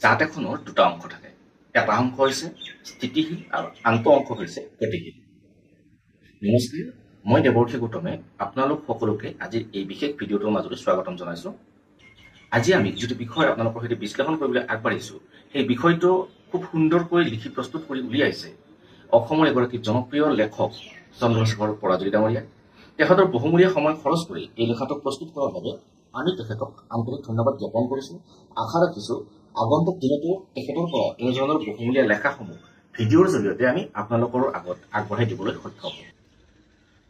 জাত এখনৰ দুটা অংশ থাকে। এটা অংশ হৈছে স্থিতিশীল আৰু আনটো অংশ হৈছে গতিশীল। নমস্কাৰ, মই দেৱৰ্থী গৌতমে আপোনালোক সকলোকে আজিৰ এই বিশেষ ভিডিঅ'টোৰ মাজলৈ স্বাগতম জনাইছোঁ। আজি আমি যিটো বিষয় আপোনালোকৰ সৈতে বিশ্লেষণ কৰিবলৈ আগবাঢ়িছোঁ, সেই বিষয়টো খুব সুন্দৰকৈ লিখি প্ৰস্তুত কৰি উলিয়াইছে অসমৰ এগৰাকী জনপ্ৰিয় লেখক চন্দ্ৰশেখৰ পৰাজয়ী ডাঙৰীয়া। তেখেতৰ বহুমূলীয়া সময় খৰচ কৰি এই লেখাটো প্ৰস্তুত কৰাৰ বাবে আমি তেখেতক আন্তৰিক ধন্যবাদ জ্ঞাপন কৰিছোঁ। আশা ৰাখিছোঁ আগন্তুক দিনতো তেখেতৰ পৰা এনেধৰণৰ বহুমূলীয়া লেখাসমূহ ভিডিঅ'ৰ জৰিয়তে আমি আপোনালোকৰ আগত আগবঢ়াই দিবলৈ সক্ষম হ'ম।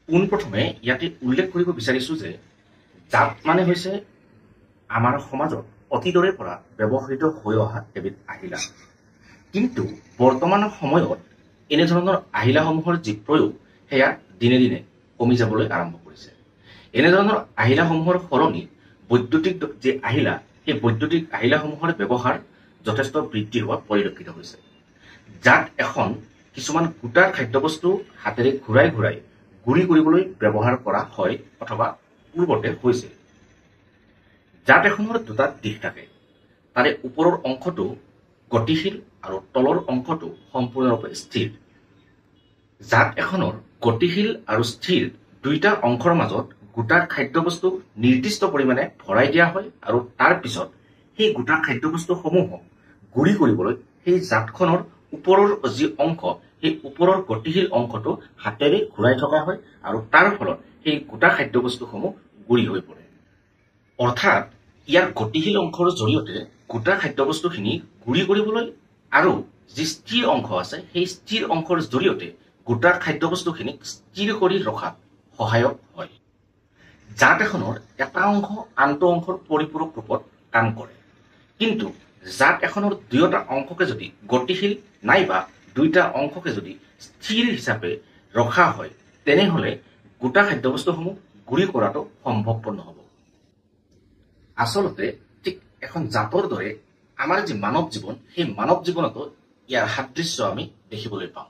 পোনপ্ৰথমে ইয়াতে উল্লেখ কৰিব বিচাৰিছোঁ যে জাত মানে হৈছে আমাৰ সমাজত অতীতৰে পৰা ব্যৱহৃত হৈ অহা এবিধ আহিলা। কিন্তু বৰ্তমান সময়ত এনেধৰণৰ আহিলাসমূহৰ যি প্ৰয়োগ সেয়া দিনে দিনে কমি যাবলৈ আৰম্ভ কৰিছে। এনেধৰণৰ আহিলাসমূহৰ সলনি বৈদ্যুতিক যি আহিলা, সেই বৈদ্যুতিক আহিলাসমূহৰ ব্যৱহাৰ যথেষ্ট বৃদ্ধি হোৱা পৰিলক্ষিত হৈছে। জাত এখন কিছুমান গোটা খাদ্যবস্তু হাতেৰে ঘূৰাই ঘূৰাই গুৰি কৰিবলৈ ব্যৱহাৰ কৰা হয় অথবা পূৰ্বতে হৈছিল। জাত এখনৰ দুটা দিশ থাকে। তাৰে ওপৰৰ অংশটো গতিশীল আৰু তলৰ অংশটো সম্পূৰ্ণৰূপে স্থিৰ। জাত এখনৰ গতিশীল আৰু স্থিৰ দুইটা অংশৰ মাজত গোটা খাদ্যবস্তু নিৰ্দিষ্ট পৰিমাণে ভৰাই দিয়া হয় আৰু তাৰ পিছত সেই গোটা খাদ্যবস্তুসমূহক গুৰি কৰিবলৈ সেই জাতখনৰ ওপৰৰ যি অংশ, সেই ওপৰৰ গতিশীল অংশটো হাতেৰে ঘূৰাই থকা হয় আৰু তাৰ ফলত সেই গোটা খাদ্যবস্তুসমূহ গুৰি হৈ পৰে। অৰ্থাৎ ইয়াৰ গতিশীল অংশৰ জৰিয়তে গোটা খাদ্যবস্তুখিনি গুৰি কৰিবলৈ আৰু যি স্থিৰ অংশ আছে সেই স্থিৰ অংশৰ জৰিয়তে গোটা খাদ্যবস্তুখিনিক স্থিৰ কৰি ৰখাত সহায়ক হয়। জাত এখনৰ এটা অংশ আনটো অংশৰ পৰিপূৰক ৰূপত কাম কৰে। কিন্তু জাত এখনৰ দুয়োটা অংশকে যদি গতিশীল নাইবা দুইটা অংশকে যদি স্থিৰ হিচাপে ৰখা হয়, তেনেহ'লে গোটা খাদ্যবস্তুসমূহ গুৰি কৰাটো সম্ভৱপৰ নহ'ব। আচলতে ঠিক এখন জাতৰ দৰে আমাৰ যি মানৱ জীৱন, সেই মানৱ জীৱনতো ইয়াৰ সাদৃশ্য আমি দেখিবলৈ পাওঁ।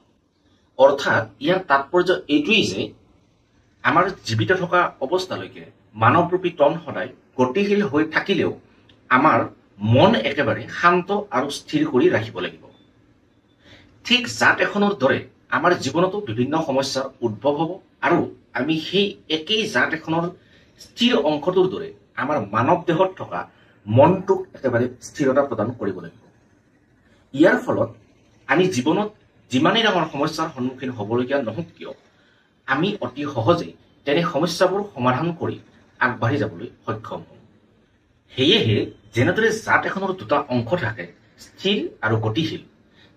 অৰ্থাৎ ইয়াৰ তাৎপৰ্য এইটোৱেই যে আমাৰ জীৱিত থকা অৱস্থালৈকে মানৱৰূপী তন সদায় গতিশীল হৈ থাকিলেও আমাৰ মন একেবাৰে শান্ত আৰু স্থিৰ কৰি ৰাখিব লাগিব। ঠিক জাত এখনৰ দৰে আমাৰ জীৱনতো বিভিন্ন সমস্যাৰ উদ্ভৱ হ'ব আৰু আমি সেই একেই জাত এখনৰ স্থিৰ অংশটোৰ দৰে আমাৰ মানৱ দেহত থকা মনটোক একেবাৰে স্থিৰতা প্ৰদান কৰিব লাগিব। ইয়াৰ ফলত আমি জীৱনত যিমানেই ডাঙৰ সমস্যাৰ সন্মুখীন হ'বলগীয়া নহওক কিয়, আমি অতি সহজেই তেনে সমস্যাবোৰ সমাধান কৰি আগবাঢ়ি যাবলৈ সক্ষম হ'ম। সেয়েহে যেনেদৰে জাত এখনৰ দুটা অংশ থাকে, স্থিৰ আৰু গতিশীল,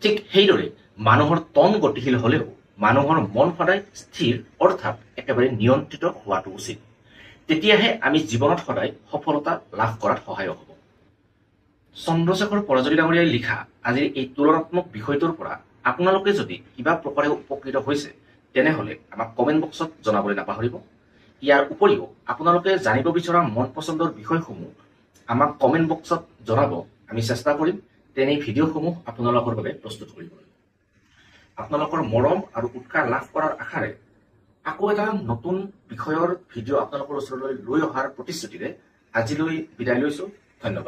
ঠিক সেইদৰে মানুহৰ তন গতিশীল হ'লেও মানুহৰ মন সদায় স্থিৰ অৰ্থাৎ একেবাৰে নিয়ন্ত্ৰিত হোৱাটো উচিত। তেতিয়াহে আমি জীৱনত সদায় সফলতা লাভ কৰাত সহায়ক হ'ব। চন্দ্ৰশেখৰ পৰাজয়ী ডাঙৰীয়াই লিখা আজিৰ এই তুলনাত্মক বিষয়টোৰ পৰা আপোনালোকে যদি কিবা প্ৰকাৰে উপকৃত হৈছে, তেনেহ'লে আমাক কমেণ্ট বক্সত জনাবলৈ নাপাহৰিব। ইয়াৰ উপৰিও আপোনালোকে জানিব বিচৰা মন পচন্দৰ বিষয়সমূহ আমাক কমেণ্ট বক্সত জনাব। আমি চেষ্টা কৰিম তেনে ভিডিঅ'সমূহ আপোনালোকৰ বাবে প্ৰস্তুত কৰিবলৈ। আপোনালোকৰ মৰম আৰু উৎসাহ লাভ কৰাৰ আশাৰে আকৌ এটা নতুন বিষয়ৰ ভিডিঅ' আপোনালোকৰ ওচৰলৈ লৈ অহাৰ প্ৰতিশ্ৰুতিৰে আজিলৈ বিদায় লৈছোঁ। ধন্যবাদ।